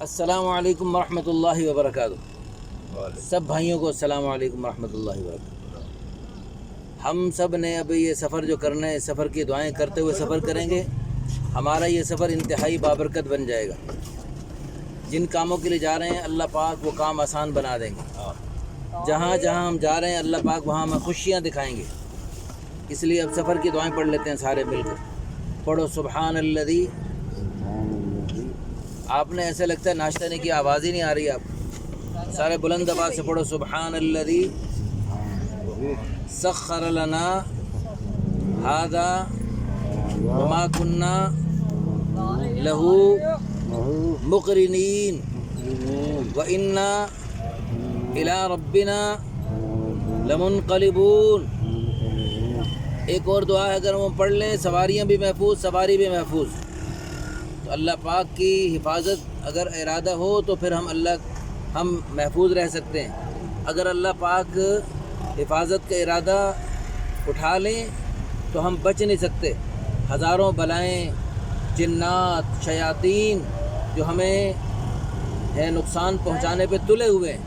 السلام علیکم ورحمۃ اللہ وبرکاتہ۔ سب بھائیوں کو السلام علیکم ورحمۃ اللہ وبرکاتہ۔ ہم سب نے اب یہ سفر جو کرنا ہے، سفر کی دعائیں کرتے ہوئے سفر کریں گے۔ ہمارا یہ سفر انتہائی بابرکت بن جائے گا۔ جن کاموں کے لیے جا رہے ہیں اللہ پاک وہ کام آسان بنا دیں گے۔ جہاں جہاں ہم جا رہے ہیں اللہ پاک وہاں ہمیں خوشیاں دکھائیں گے۔ اس لیے اب سفر کی دعائیں پڑھ لیتے ہیں سارے مل کر۔ پڑھو سبحان الذی۔ آپ نے ایسے لگتا ہے ناشتہ نہیں کیا، آواز ہی نہیں آ رہی۔ آپ سارے بلند آواز سے پڑھو سبحان الذی سخر لنا ھذا وما کنا لہ مقرنین وانا الی ربنا لمنقلبون۔ ایک اور دعا ہے، اگر وہ پڑھ لیں سواریاں بھی محفوظ، سواری بھی محفوظ۔ تو اللہ پاک کی حفاظت اگر ارادہ ہو تو پھر ہم محفوظ رہ سکتے ہیں۔ اگر اللہ پاک حفاظت کا ارادہ اٹھا لیں تو ہم بچ نہیں سکتے۔ ہزاروں بلائیں، جنات، شیاطین جو ہمیں نقصان پہنچانے پہ تلے ہوئے ہیں،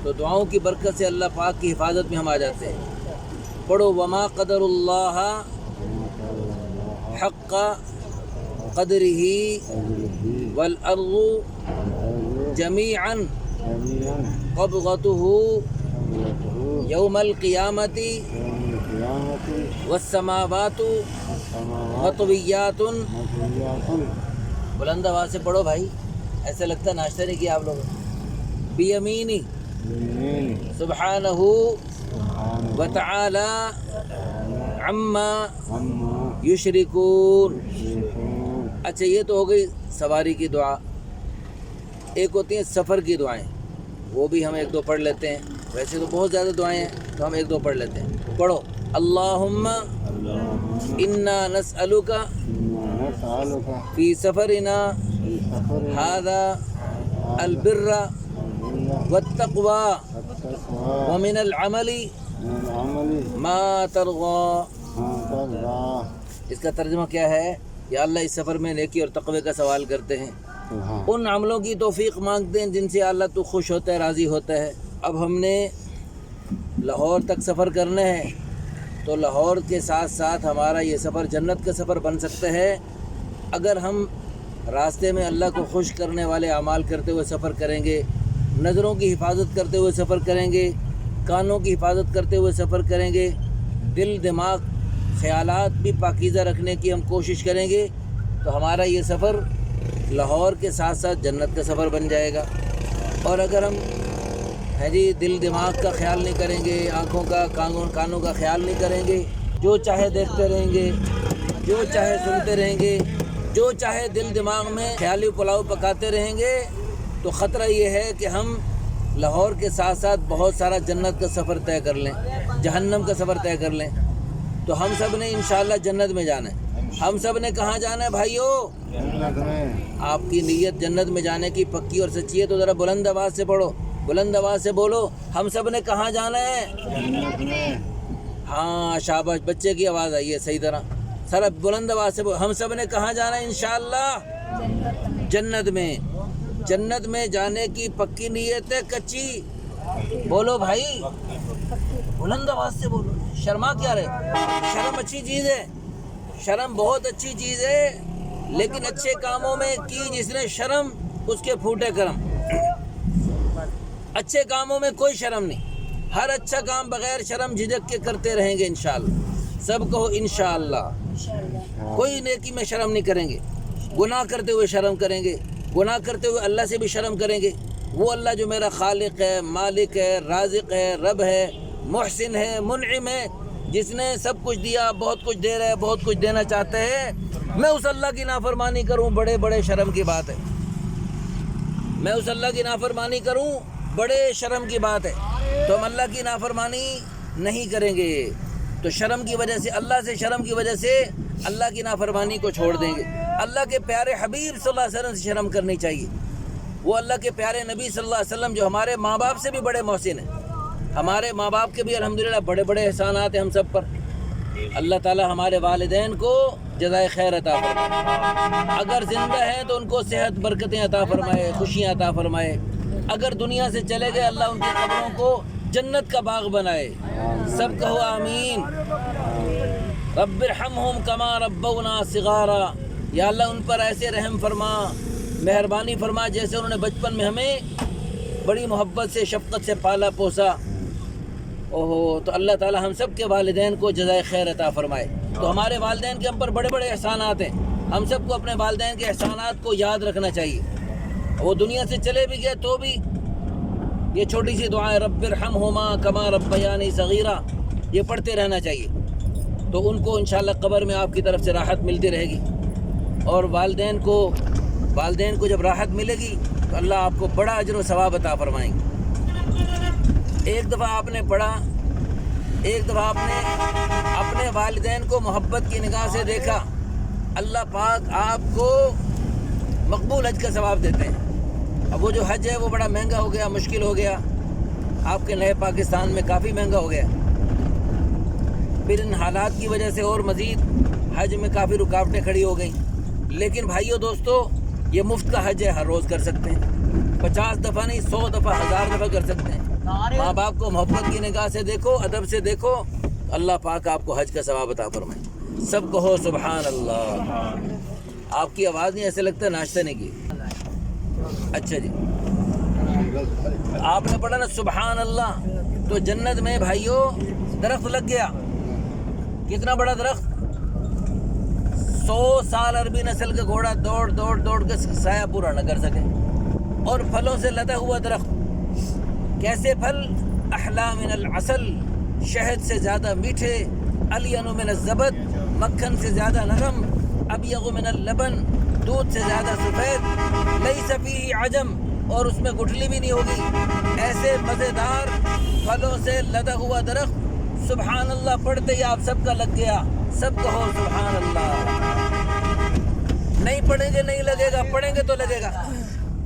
تو دعاؤں کی برکت سے اللہ پاک کی حفاظت میں ہم آ جاتے ہیں۔ پڑھو وما قدر اللہ حق قدرہ والارض جمیعا قبضتہ یوم القیامت والسماوات مطویات۔ بلند آواز سے پڑھو بھائی، ایسے لگتا ہے ناشتہ نہیں کیا آپ لوگوں۔ بیمینی سبحانہ وتعالی عما یشرکون۔ اچھا، یہ تو ہو گئی سواری کی دعا۔ ایک ہوتی ہیں سفر کی دعائیں، وہ بھی ہم ایک دو پڑھ لیتے ہیں۔ ویسے تو بہت زیادہ دعائیں ہیں تو ہم ایک دو پڑھ لیتے ہیں۔ پڑھو اللہم انا نسألک فی سفرنا ھذا البر والتقوی ومن العمل ما ترضى۔ اس کا ترجمہ کیا ہے؟ یا اللہ اس سفر میں نیکی اور تقوی کا سوال کرتے ہیں، ان عملوں کی توفیق مانگتے ہیں جن سے اللہ تو خوش ہوتا ہے، راضی ہوتا ہے۔ اب ہم نے لاہور تک سفر کرنا ہے تو لاہور کے ساتھ ساتھ ہمارا یہ سفر جنت کا سفر بن سکتا ہے اگر ہم راستے میں اللہ کو خوش کرنے والے اعمال کرتے ہوئے سفر کریں گے، نظروں کی حفاظت کرتے ہوئے سفر کریں گے، کانوں کی حفاظت کرتے ہوئے سفر کریں گے، دل دماغ خیالات بھی پاکیزہ رکھنے کی ہم کوشش کریں گے، تو ہمارا یہ سفر لاہور کے ساتھ ساتھ جنت کا سفر بن جائے گا۔ اور اگر ہم دل دماغ کا خیال نہیں کریں گے، آنکھوں کا کانوں کا خیال نہیں کریں گے، جو چاہے دیکھتے رہیں گے، جو چاہے سنتے رہیں گے، جو چاہے دل دماغ میں خیالی پلاؤ پکاتے رہیں گے، تو خطرہ یہ ہے کہ ہم لاہور کے ساتھ ساتھ بہت سارا جنت کا سفر طے کر لیں، جہنم کا سفر طے کر لیں۔ تو ہم سب نے انشاءاللہ جنت میں جانا ہے۔ ہم سب نے کہاں جانا ہے بھائیو؟ جنت میں۔ آپ کی نیت جنت میں جانے کی پکی اور سچی ہے تو ذرا بلند آواز سے پڑھو، بلند آواز سے بولو، ہم سب نے کہاں جانا ہے؟ جنت میں۔ ہاں شاباش، بچے کی آواز آئی ہے صحیح طرح، سر بلند آواز سے بولو، ہم سب نے کہاں جانا ہے انشاءاللہ؟ جنت میں۔ جنت میں جانے کی پکی نیت ہے، کچی بولو بھائی، بلند آواز سے بولو، شرما کیا رہے؟ شرم اچھی چیز ہے، شرم بہت اچھی چیز ہے، لیکن اچھے کاموں میں کی جس نے شرم اس کے پھوٹے کرم۔ اچھے کاموں میں کوئی شرم نہیں، ہر اچھا کام بغیر شرم جھجک کے کرتے رہیں گے انشاءاللہ۔ سب کہو انشاءاللہ۔ کوئی نیکی میں شرم نہیں کریں گے، گناہ کرتے ہوئے شرم کریں گے، گناہ کرتے ہوئے اللہ سے بھی شرم کریں گے۔ وہ اللہ جو میرا خالق ہے، مالک ہے، رازق ہے، رب ہے، محسن ہے، منعم ہے، جس نے سب کچھ دیا، بہت کچھ دے رہا ہے، بہت کچھ دینا چاہتا ہے، میں اس اللہ کی نافرمانی کروں بڑے بڑے شرم کی بات ہے۔ میں اس اللہ کی نافرمانی کروں بڑے شرم کی بات ہے۔ تو ہم اللہ کی نافرمانی نہیں کریں گے، تو شرم کی وجہ سے، اللہ سے شرم کی وجہ سے اللہ کی نافرمانی کو چھوڑ دیں گے۔ اللہ کے پیارے حبیب صلی اللہ علیہ وسلم سے شرم کرنی چاہیے۔ وہ اللہ کے پیارے نبی صلی اللہ علیہ وسلم جو ہمارے ماں باپ سے بھی بڑے محسن ہیں، ہمارے ماں باپ کے بھی الحمدللہ بڑے بڑے احسانات ہیں ہم سب پر۔ اللہ تعالی ہمارے والدین کو جزائے خیر عطا فرمائے، اگر زندہ ہیں تو ان کو صحت برکتیں عطا فرمائے، خوشیاں عطا فرمائے، اگر دنیا سے چلے گئے اللہ ان کی قبروں کو جنت کا باغ بنائے۔ سب کہو آمین۔ رب ارحمہم کما ربونا صغارا، یا اللہ ان پر ایسے رحم فرما، مہربانی فرما جیسے انہوں نے بچپن میں ہمیں بڑی محبت سے شفقت سے پالا پوسا۔ اوہو، تو اللہ تعالی ہم سب کے والدین کو جزائے خیر عطا فرمائے۔ تو ہمارے والدین کے ہم پر بڑے بڑے احسانات ہیں، ہم سب کو اپنے والدین کے احسانات کو یاد رکھنا چاہیے۔ وہ دنیا سے چلے بھی گئے تو بھی یہ چھوٹی سی دعا ہے، رب ارحمہما کما ربیانی صغیرا، یہ پڑھتے رہنا چاہیے، تو ان کو انشاءاللہ قبر میں آپ کی طرف سے راحت ملتی رہے گی، اور والدین کو جب راحت ملے گی تو اللہ آپ کو بڑا اجر و ثواب عطا فرمائیں گے۔ ایک دفعہ آپ نے اپنے والدین کو محبت کی نگاہ سے دیکھا، اللہ پاک آپ کو مقبول حج کا ثواب دیتے ہیں۔ اب وہ جو حج ہے وہ بڑا مہنگا ہو گیا، مشکل ہو گیا، آپ کے نئے پاکستان میں کافی مہنگا ہو گیا، پھر ان حالات کی وجہ سے اور مزید حج میں کافی رکاوٹیں کھڑی ہو گئیں۔ لیکن بھائیو دوستو، یہ مفت کا حج ہے، ہر روز کر سکتے ہیں، 50 دفعہ نہیں، 100 دفعہ، 1000 دفعہ کر سکتے ہیں۔ ماں باپ کو محبت کی نگاہ سے دیکھو، ادب سے دیکھو، اللہ پاک آپ کو حج کا ثواب عطا فرمائے۔ سب کہو سبحان اللہ۔ آپ کی آواز نہیں، ایسے لگتا ہے ناشتہ نہیں کی۔ اچھا جی، آپ نے پڑھا نا سبحان اللہ، تو جنت میں بھائیو درخت لگ گیا۔ کتنا بڑا درخت؟ 100 سال عربی نسل کا گھوڑا دوڑ کے سایہ پورا نہ کر سکے، اور پھلوں سے لدا ہوا درخت۔ کیسے پھل؟ احلی من العسل، شہد سے زیادہ میٹھے، الین من الزبد، مکھن سے زیادہ نرم، ابیض من اللبن، دودھ سے زیادہ سفید، لیس فیہ عجم، اور اس میں گٹھلی بھی نہیں ہوگی۔ ایسے مزیدار پھلوں سے لدا ہوا درخت، سبحان اللہ پڑھتے ہی آپ سب کا لگ گیا۔ سب کہو سبحان اللہ۔ نہیں پڑھیں گے نہیں لگے گا، پڑھیں گے تو لگے گا۔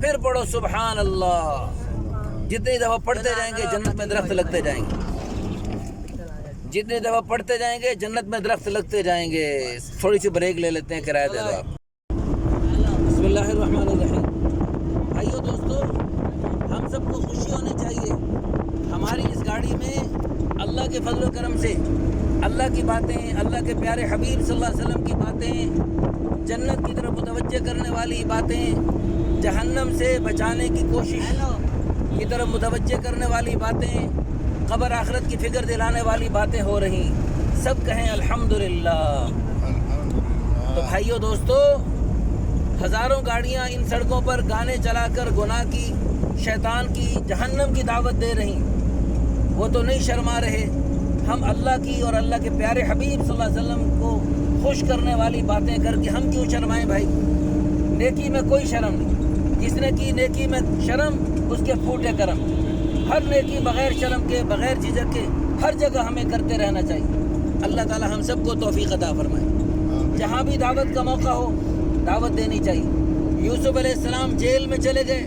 پھر پڑھو سبحان اللہ، جتنی دفعہ پڑھتے جائیں گے جنت میں درخت لگتے جائیں گے، جتنی دفعہ پڑھتے جائیں گے جنت میں درخت لگتے جائیں گے۔ تھوڑی سی بریک لے لیتے ہیں، کرایہ دے دو آپ۔ بسم اللہ الرحمن الرحیم۔ بھائیو دوستو، ہم سب کو خوشی ہونی چاہیے، ہماری اس گاڑی میں اللہ کے فضل و کرم سے اللہ کی باتیں، اللہ کے پیارے حبیب صلی اللہ علیہ وسلم کی باتیں، جنت کی طرف متوجہ کرنے والی باتیں، جہنم سے بچانے کی کوشش کی طرف متوجہ کرنے والی باتیں، قبر آخرت کی فکر دلانے والی باتیں ہو رہی۔ سب کہیں الحمدللہ۔ تو بھائیو دوستو، ہزاروں گاڑیاں ان سڑکوں پر گانے چلا کر گناہ کی، شیطان کی، جہنم کی دعوت دے رہی، وہ تو نہیں شرما رہے۔ ہم اللہ کی اور اللہ کے پیارے حبیب صلی اللہ علیہ وسلم کو خوش کرنے والی باتیں کر کے ہم کیوں شرمائیں بھائی؟ نیکی میں کوئی شرم نہیں، جس نے کی نیکی میں شرم اس کے پھوٹے کرم۔ ہر نیکی بغیر شرم کے، بغیر جھجک کے، ہر جگہ ہمیں کرتے رہنا چاہیے۔ اللہ تعالی ہم سب کو توفیق عطا فرمائے۔ جہاں بھی دعوت کا موقع ہو دعوت دینی چاہیے۔ یوسف علیہ السلام جیل میں چلے گئے،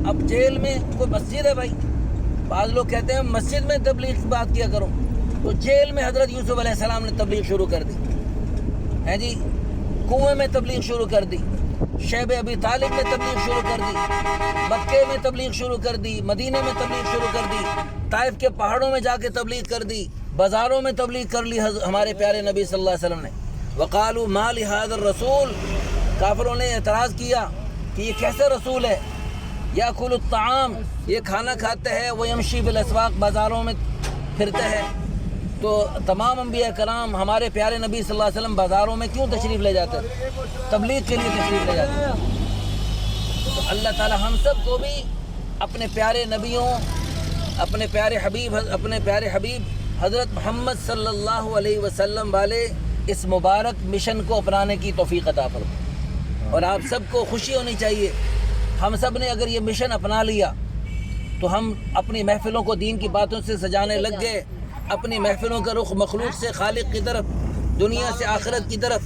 اب جیل میں کوئی مسجد ہے بھائی؟ بعض لوگ کہتے ہیں مسجد میں تبلیغ کی بات کیا کرو، تو جیل میں حضرت یوسف علیہ السلام نے تبلیغ شروع کر دی ہے جی، کنویں میں تبلیغ شروع کر دی، شیب ابی طالب میں تبلیغ شروع کر دی، مکے میں تبلیغ شروع کر دی، مدینے میں تبلیغ شروع کر دی، طائف کے پہاڑوں میں جا کے تبلیغ کر دی، بازاروں میں تبلیغ کر لی ہمارے پیارے نبی صلی اللہ علیہ وسلم نے۔ وقالوا ما لهذا الرسول، کافروں نے اعتراض کیا کہ یہ کیسا رسول ہے، یاکل الطعام، یہ کھانا کھاتا ہے، ویمشی بالاسواق، بازاروں میں پھرتا ہے۔ تو تمام انبیاء کرام ہمارے پیارے نبی صلی اللہ علیہ وسلم بازاروں میں کیوں تشریف لے جاتے ہیں؟ تبلیغ کے لیے تشریف لے جاتے ہیں۔ تو اللہ تعالی ہم سب کو بھی اپنے پیارے نبیوں، اپنے پیارے حبیب حضرت محمد صلی اللہ علیہ وسلم والے اس مبارک مشن کو اپنانے کی توفیق عطا فرمائے۔ اور آپ سب کو خوشی ہونی چاہیے، ہم سب نے اگر یہ مشن اپنا لیا تو ہم اپنی محفلوں کو دین کی باتوں سے سجانے لگ گئے، اپنی محفلوں کا رخ مخلوق سے خالق کی طرف، دنیا سے آخرت کی طرف،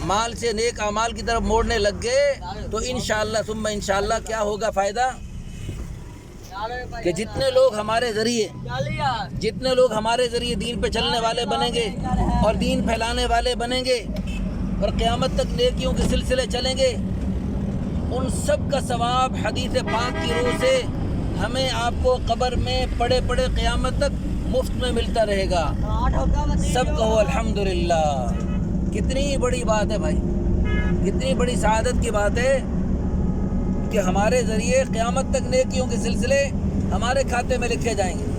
مال سے نیک اعمال کی طرف موڑنے لگ گئے، تو انشاءاللہ ثم انشاءاللہ کیا ہوگا فائدہ؟ کہ جتنے لوگ ہمارے ذریعے دین پہ چلنے والے بنیں گے اور دین پھیلانے والے بنیں گے، اور قیامت تک نیکیوں کے سلسلے چلیں گے، ان سب کا ثواب حدیث پاک کی روح سے ہمیں آپ کو قبر میں پڑے پڑے قیامت تک مفت میں ملتا رہے گا۔ سب کہو الحمدللہ۔ کتنی بڑی بات ہے بھائی، کتنی بڑی سعادت کی بات ہے کہ ہمارے ذریعے قیامت تک نیکیوں کے سلسلے ہمارے کھاتے میں لکھے جائیں گے۔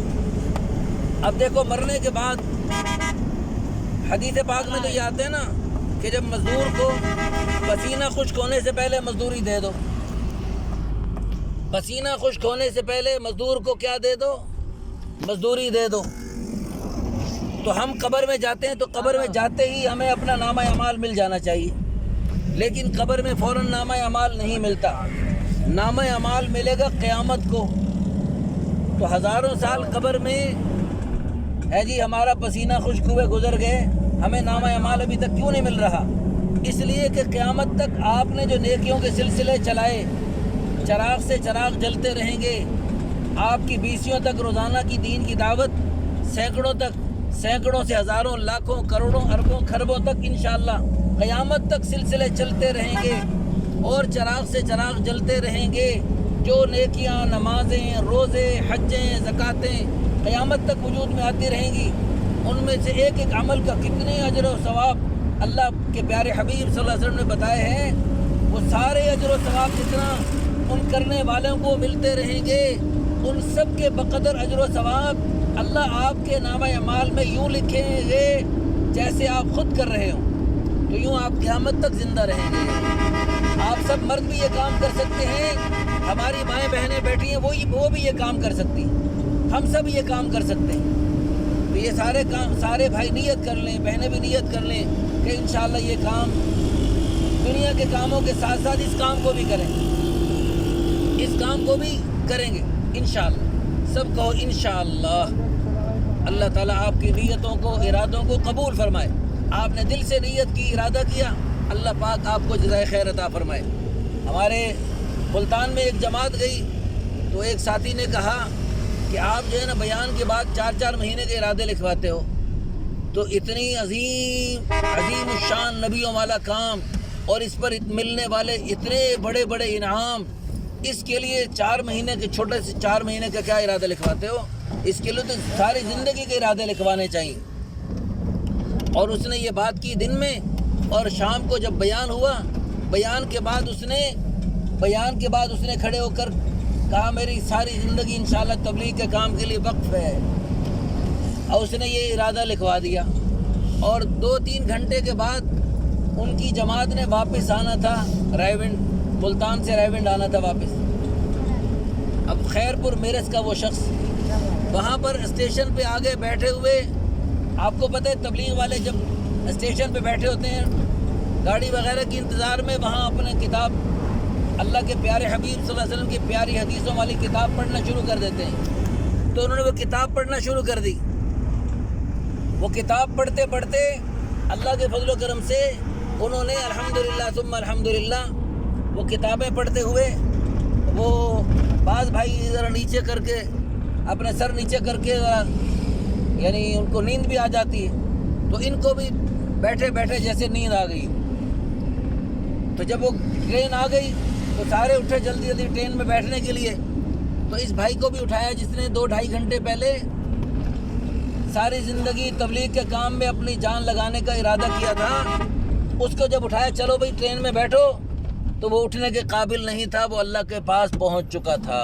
اب دیکھو مرنے کے بعد حدیث پاک میں تو یہ آتے ہیں نا کہ جب مزدور کو پسینہ خشک ہونے سے پہلے مزدوری دے دو، پسینہ خشک ہونے سے پہلے مزدور کو کیا دے دو؟ مزدوری دے دو۔ تو ہم قبر میں جاتے ہیں تو قبر میں جاتے ہی ہمیں اپنا نامہ اعمال مل جانا چاہیے، لیکن قبر میں فوراً نامہ اعمال نہیں ملتا، نامہ اعمال ملے گا قیامت کو۔ تو ہزاروں سال قبر میں ہے جی ہمارا پسینہ خشک ہوئے گزر گئے، ہمیں نامہ اعمال ابھی تک کیوں نہیں مل رہا؟ اس لیے کہ قیامت تک آپ نے جو نیکیوں کے سلسلے چلائے، چراغ سے چراغ جلتے رہیں گے، آپ کی بیسیوں تک روزانہ کی دین کی دعوت سینکڑوں سے ہزاروں لاکھوں کروڑوں اربوں خربوں تک انشاءاللہ قیامت تک سلسلے چلتے رہیں گے، اور چراغ سے چراغ جلتے رہیں گے۔ جو نیکیاں، نمازیں، روزے، حجیں، زکاتیں قیامت تک وجود میں آتی رہیں گی، ان میں سے ایک ایک عمل کا کتنے اجر و ثواب اللہ کے پیارے حبیب صلی اللہ علیہ وسلم نے بتائے ہیں، وہ سارے اجر و ثواب جتنا ان کرنے والوں کو ملتے رہیں گے، ان سب کے بقدر اجر و ثواب اللہ آپ کے نامہ اعمال میں یوں لکھیں گے جیسے آپ خود کر رہے ہوں، تو یوں آپ قیامت تک زندہ رہیں گے۔ آپ سب مرد بھی یہ کام کر سکتے ہیں، ہماری مائیں بہنیں بیٹھی ہیں وہ بھی یہ کام کر سکتی ہیں، ہم سب یہ کام کر سکتے ہیں۔ تو یہ سارے بھائی نیت کر لیں، بہنیں بھی نیت کر لیں کہ انشاءاللہ یہ کام دنیا کے کاموں کے ساتھ ساتھ اس کام کو بھی کریں گے، اس کام کو بھی کریں گے انشاءاللہ۔ سب کہو انشاءاللہ۔ اللہ تعالیٰ آپ کی نیتوں کو، ارادوں کو قبول فرمائے۔ آپ نے دل سے نیت کی، ارادہ کیا، اللہ پاک آپ کو جزائے خیر عطا فرمائے۔ ہمارے ملتان میں ایک جماعت گئی تو ایک ساتھی نے کہا کہ آپ جو ہے نا بیان کے بعد 4 مہینے کے ارادے لکھواتے ہو، تو اتنی عظیم الشان نبیوں والا کام اور اس پر ملنے والے اتنے بڑے بڑے انعام، اس کے لیے 4 مہینے کے چھوٹے سے 4 مہینے کا کیا ارادہ لکھواتے ہو؟ اس کے لیے تو ساری زندگی کے ارادے لکھوانے چاہیے۔ اور اس نے یہ بات کی دن میں، اور شام کو جب بیان ہوا، بیان کے بعد اس نے کھڑے ہو کر کہا میری ساری زندگی انشاءاللہ تبلیغ کے کام کے لیے وقف ہے، اور اس نے یہ ارادہ لکھوا دیا۔ اور 2-3 گھنٹے کے بعد ان کی جماعت نے واپس آنا تھا، رائیونڈ ملتان سے رائیونڈ آنا تھا واپس۔ اب خیر پور میرس کا وہ شخص وہاں پر اسٹیشن پہ آگے بیٹھے ہوئے، آپ کو پتہ ہے تبلیغ والے جب اسٹیشن پہ بیٹھے ہوتے ہیں گاڑی وغیرہ کی انتظار میں، وہاں اپنے کتاب اللہ کے پیارے حبیب صلی اللہ علیہ وسلم کی پیاری حدیثوں والی کتاب پڑھنا شروع کر دیتے ہیں۔ تو انہوں نے وہ کتاب پڑھنا شروع کر دی۔ وہ کتاب پڑھتے پڑھتے اللہ کے فضل و کرم سے انہوں نے الحمدللہ ثم الحمدللہ وہ کتابیں پڑھتے ہوئے، وہ بعض بھائی ذرا نیچے کر کے اپنے سر نیچے کر کے یعنی ان کو نیند بھی آ جاتی ہے، تو ان کو بھی بیٹھے بیٹھے جیسے نیند آ گئی۔ تو جب وہ ٹرین آ گئی تو سارے اٹھے جلدی ٹرین میں بیٹھنے کے لیے، تو اس بھائی کو بھی اٹھایا جس نے 2-2.5 گھنٹے پہلے ساری زندگی تبلیغ کے کام میں اپنی جان لگانے کا ارادہ کیا تھا۔ اس کو جب اٹھایا چلو بھائی ٹرین میں بیٹھو، تو وہ اٹھنے کے قابل نہیں تھا، وہ اللہ کے پاس پہنچ چکا تھا۔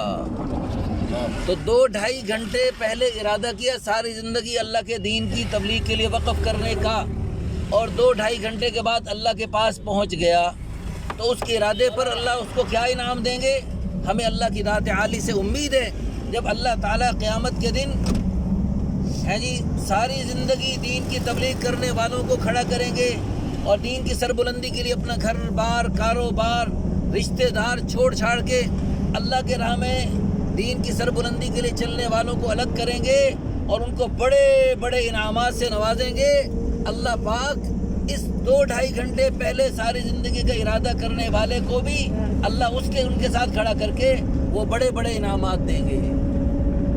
تو 2-2.5 گھنٹے پہلے ارادہ کیا ساری زندگی اللہ کے دین کی تبلیغ کے لیے وقف کرنے کا، اور 2-2.5 گھنٹے کے بعد اللہ کے پاس پہنچ گیا۔ تو اس کے ارادے پر اللہ اس کو کیا انعام دیں گے؟ ہمیں اللہ کی ذات عالی سے امید ہے جب اللہ تعالیٰ قیامت کے دن ہے جی ساری زندگی دین کی تبلیغ کرنے والوں کو کھڑا کریں گے، اور دین کی سربلندی کے لیے اپنا گھر بار، کاروبار، رشتہ دار چھوڑ چھاڑ کے اللہ کے راہ میں دین کی سربلندی کے لیے چلنے والوں کو الگ کریں گے، اور ان کو بڑے بڑے انعامات سے نوازیں گے۔ اللہ پاک اس 2-2.5 گھنٹے پہلے ساری زندگی کا ارادہ کرنے والے کو بھی اللہ ان کے ساتھ کھڑا کر کے وہ بڑے بڑے انعامات دیں گے۔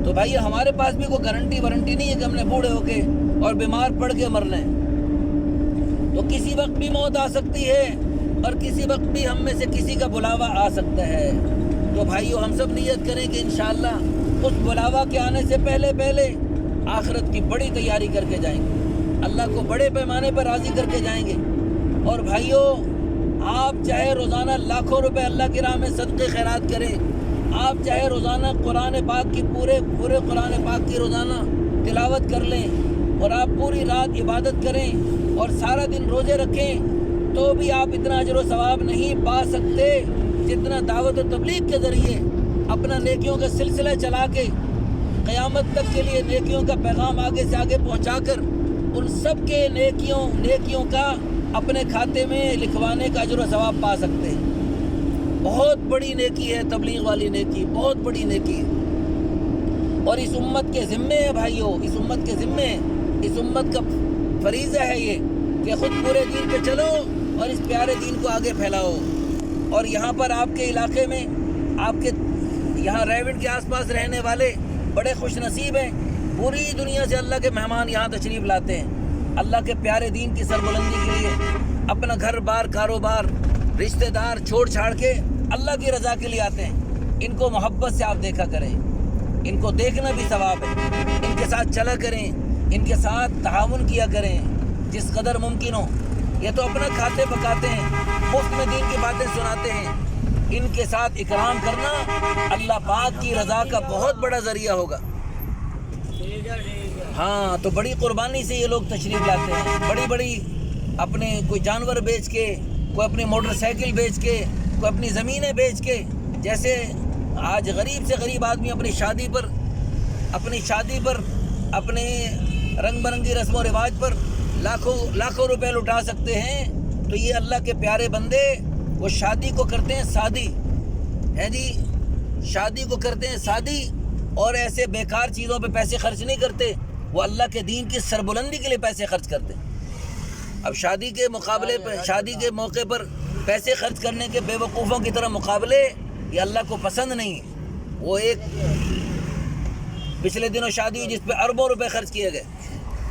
تو بھائی ہمارے پاس بھی کوئی گارنٹی وارنٹی نہیں ہے کہ ہم نے بوڑھے ہو کے اور بیمار پڑ کے مرنا ہے۔ تو کسی وقت بھی موت آ سکتی ہے اور کسی وقت بھی ہم میں سے کسی کا بلاوا آ سکتا ہے. تو بھائیو ہم سب نیت کریں کہ انشاءاللہ اس بلاوا کے آنے سے پہلے پہلے آخرت کی بڑی تیاری کر کے جائیں گے, اللہ کو بڑے پیمانے پر راضی کر کے جائیں گے. اور بھائیو آپ چاہے روزانہ لاکھوں روپے اللہ کی راہ میں صدقے خیرات کریں, آپ چاہے روزانہ قرآن پاک کی پورے قرآن پاک کی روزانہ تلاوت کر لیں اور آپ پوری رات عبادت کریں اور سارا دن روزے رکھیں, تو بھی آپ اتنا اجر و ثواب نہیں پا سکتے جتنا دعوت و تبلیغ کے ذریعے اپنا نیکیوں کا سلسلہ چلا کے قیامت تک کے لیے نیکیوں کا پیغام آگے سے آگے پہنچا کر ان سب کے نیکیوں کا اپنے کھاتے میں لکھوانے کا اجر و ثواب پا سکتے ہیں. بہت بڑی نیکی ہے تبلیغ والی نیکی, بہت بڑی نیکی ہے. اور اس امت کے ذمے ہے بھائیو, اس امت کے ذمے ہے, اس امت کا فریضہ ہے یہ کہ خود پورے دین پہ چلو اور اس پیارے دین کو آگے پھیلاؤ. اور یہاں پر آپ کے علاقے میں, آپ کے یہاں ریونڈ کے آس پاس رہنے والے بڑے خوش نصیب ہیں. پوری دنیا سے اللہ کے مہمان یہاں تشریف لاتے ہیں اللہ کے پیارے دین کی سربلندی کے لیے. اپنا گھر بار کاروبار رشتہ دار چھوڑ چھاڑ کے اللہ کی رضا کے لیے آتے ہیں. ان کو محبت سے آپ دیکھا کریں, ان کو دیکھنا بھی ثواب ہے. ان کے ساتھ چلا کریں, ان کے ساتھ تعاون کیا کریں جس قدر ممکن ہو. یہ تو اپنا کھاتے پکاتے ہیں, مفت میں دین کی باتیں سناتے ہیں. ان کے ساتھ اکرام کرنا اللہ پاک کی رضا کا بہت بڑا ذریعہ ہوگا. ہاں, تو بڑی قربانی سے یہ لوگ تشریف لاتے ہیں. بڑی اپنے کوئی جانور بیچ کے, کوئی اپنی موٹر سائیکل بیچ کے, کوئی اپنی زمینیں بیچ کے. جیسے آج غریب سے غریب آدمی اپنی شادی پر اپنے رنگ برنگی رسم و رواج پر لاکھوں روپے لٹا سکتے ہیں, تو یہ اللہ کے پیارے بندے وہ شادی کو کرتے ہیں سادی, ہے جی, شادی کو کرتے ہیں سادی, اور ایسے بیکار چیزوں پہ پیسے خرچ نہیں کرتے. وہ اللہ کے دین کی سربلندی کے لیے پیسے خرچ کرتے ہیں. اب شادی کے موقع پر پیسے خرچ کرنے کے بے وقوفوں کی طرح مقابلے یہ اللہ کو پسند نہیں ہے. وہ ایک پچھلے دنوں شادی ہوئی جس پہ اربوں روپے خرچ کیے گئے,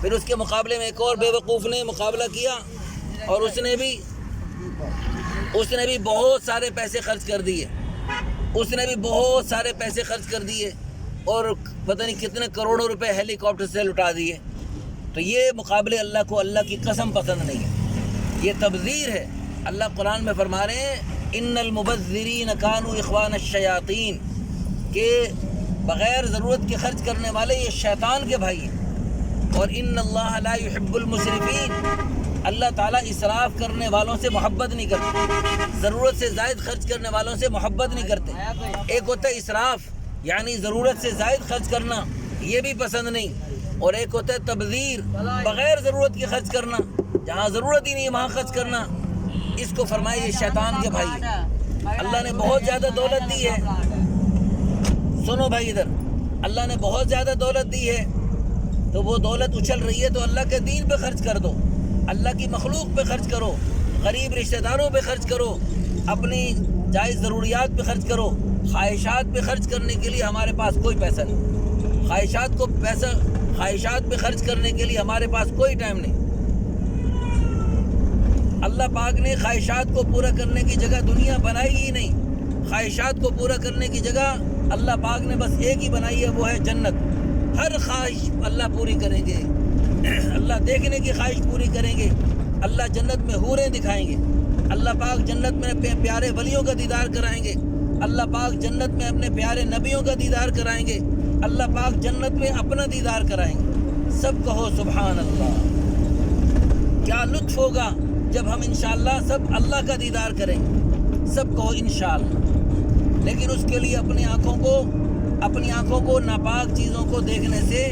پھر اس کے مقابلے میں ایک اور بے وقوف نے مقابلہ کیا اور اس نے بھی بہت سارے پیسے خرچ کر دیے, اور پتہ نہیں کتنے کروڑوں روپے ہیلی کاپٹر سے لٹا دیے. تو یہ مقابلے اللہ کو اللہ کی قسم پسند نہیں ہے, یہ تبذیر ہے. اللہ قرآن میں فرما رہے ہیں ان المبذرین کانوا اخوان الشیاطین, کہ بغیر ضرورت کے خرچ کرنے والے یہ شیطان کے بھائی ہیں. اور ان اللہ لا يحب المسرفین, اللہ تعالیٰ اسراف کرنے والوں سے محبت نہیں کرتے, ضرورت سے زائد خرچ کرنے والوں سے محبت نہیں کرتے. ایک ہوتا ہے اسراف یعنی ضرورت سے زائد خرچ کرنا, یہ بھی پسند نہیں, اور ایک ہوتا ہے تبذیر بغیر ضرورت کے خرچ کرنا, جہاں ضرورت ہی نہیں وہاں خرچ کرنا. اس کو فرمائے یہ شیطان کے بھائی ہیں. اللہ نے بہت زیادہ دولت دی ہے, سنو بھائی ادھر, اللہ نے بہت زیادہ دولت دی ہے, تو وہ دولت اچھل رہی ہے تو اللہ کے دین پہ خرچ کر دو, اللہ کی مخلوق پہ خرچ کرو, غریب رشتہ داروں پہ خرچ کرو, اپنی جائز ضروریات پہ خرچ کرو. خواہشات پہ خرچ کرنے کے لیے ہمارے پاس کوئی پیسہ نہیں, خواہشات پہ خرچ کرنے کے لیے ہمارے پاس کوئی ٹائم نہیں. اللہ پاک نے خواہشات کو پورا کرنے کی جگہ دنیا بنائی ہی نہیں. خواہشات کو پورا کرنے کی جگہ اللہ پاک نے بس ایک ہی بنائی ہے, وہ ہے جنت. ہر خواہش اللہ پوری کریں گے, اللہ دیکھنے کی خواہش پوری کریں گے, اللہ جنت میں حوریں دکھائیں گے, اللہ پاک جنت میں پیارے ولیوں کا دیدار کرائیں گے, اللہ پاک جنت میں اپنے پیارے نبیوں کا دیدار کرائیں گے, اللہ پاک جنت میں اپنا دیدار کرائیں گے. سب کہو سبحان اللہ. کیا لطف ہوگا جب ہم انشاءاللہ سب اللہ کا دیدار کریں گے, سب کہو انشاءاللہ. لیکن اس کے لیے اپنی آنکھوں کو ناپاک چیزوں کو دیکھنے سے,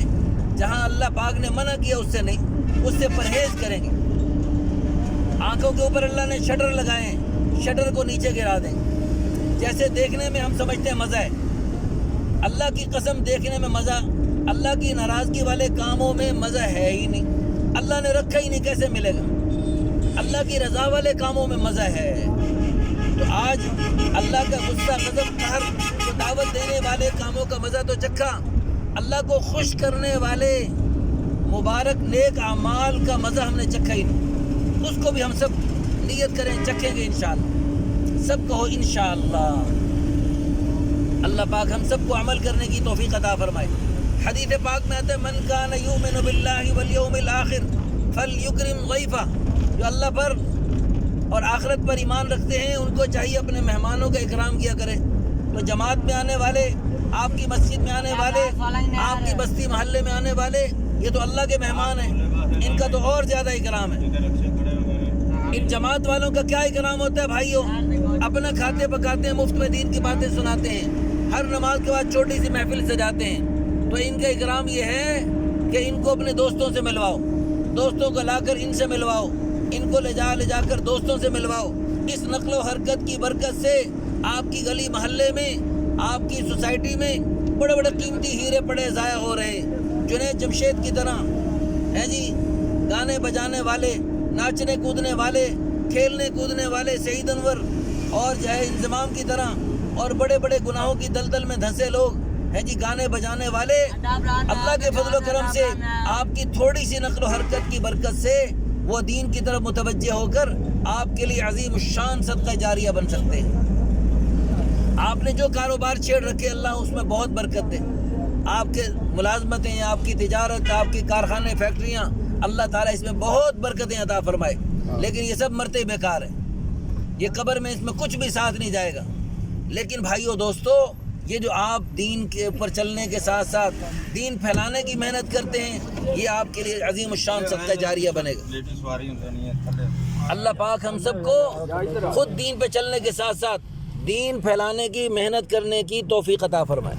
جہاں اللہ پاک نے منع کیا اس سے نہیں, اس سے پرہیز کریں گے. آنکھوں کے اوپر اللہ نے شٹر لگائے ہیں, شٹر کو نیچے گرا دیں. جیسے دیکھنے میں ہم سمجھتے ہیں مزہ ہے, اللہ کی قسم دیکھنے میں مزہ, اللہ کی ناراضگی والے کاموں میں مزہ ہے ہی نہیں, اللہ نے رکھا ہی نہیں, کیسے ملے گا. اللہ کی رضا والے کاموں میں مزہ ہے. تو آج اللہ کا غصہ غضب قہر کو دعوت دینے والے کاموں کا مزہ تو چکھا, اللہ کو خوش کرنے والے مبارک نیک اعمال کا مزہ ہم نے چکھا ہی نہیں. اس کو بھی ہم سب نیت کریں, چکھیں گے انشاءاللہ. سب کہو انشاءاللہ. اللہ پاک ہم سب کو عمل کرنے کی توفیق عطا فرمائے. حدیث پاک میں آتا ہے من کان یؤمن باللہ والیوم الآخر فلیکرم ضیفہ. جو اللہ پر اور آخرت پر ایمان رکھتے ہیں ان کو چاہیے اپنے مہمانوں کا اکرام کیا کرے. تو جماعت میں آنے والے, آپ کی مسجد میں آنے والے, آپ کی بستی محلے میں آنے والے, یہ تو اللہ کے مہمان ہیں, ان کا تو اور زیادہ اکرام ہے. ان جماعت والوں کا کیا اکرام ہوتا ہے بھائیوں؟ اپنا کھاتے پکاتے ہیں, مفت میں دین کی باتیں سناتے ہیں, ہر نماز کے بعد چھوٹی سی محفل سجاتے ہیں. تو ان کا اکرام یہ ہے کہ ان کو اپنے دوستوں سے ملواؤ, دوستوں کو لا کر ان سے ملواؤ, ان کو لے جا کر دوستوں سے ملواؤ. اس نقل و حرکت کی برکت سے آپ کی گلی محلے میں, آپ کی سوسائٹی میں بڑے بڑے قیمتی ہیرے پڑے ضائع ہو رہے. جنید جمشید کی طرح ہیں جی, گانے بجانے والے, ناچنے کودنے والے, کھیلنے کودنے والے سعید انور اور جو ہے انضمام کی طرح, اور بڑے بڑے گناہوں کی دلدل میں دھنسے لوگ ہیں جی, گانے بجانے والے. اللہ کے فضل و کرم سے آپ کی تھوڑی سی نقل و حرکت کی برکت سے وہ دین کی طرف متوجہ ہو کر آپ کے لیے عظیم الشان صدقہ جاریہ بن سکتے ہیں. آپ نے جو کاروبار چھیڑ رکھے اللہ اس میں بہت برکت دے. آپ کے ملازمتیں, آپ کی تجارت, آپ کی کارخانے, فیکٹریاں, اللہ تعالیٰ اس میں بہت برکتیں عطا فرمائے. لیکن یہ سب مرتے بیکار ہے, یہ قبر میں اس میں کچھ بھی ساتھ نہیں جائے گا. لیکن بھائیو دوستو, یہ جو آپ دین کے اوپر چلنے کے ساتھ ساتھ دین پھیلانے کی محنت کرتے ہیں, یہ آپ کے لیے عظیم الشان صدقہ جاریہ بنے گا. اللہ پاک ہم سب کو خود دین پہ چلنے کے ساتھ ساتھ دین پھیلانے کی محنت کرنے کی توفیق عطا فرمائے.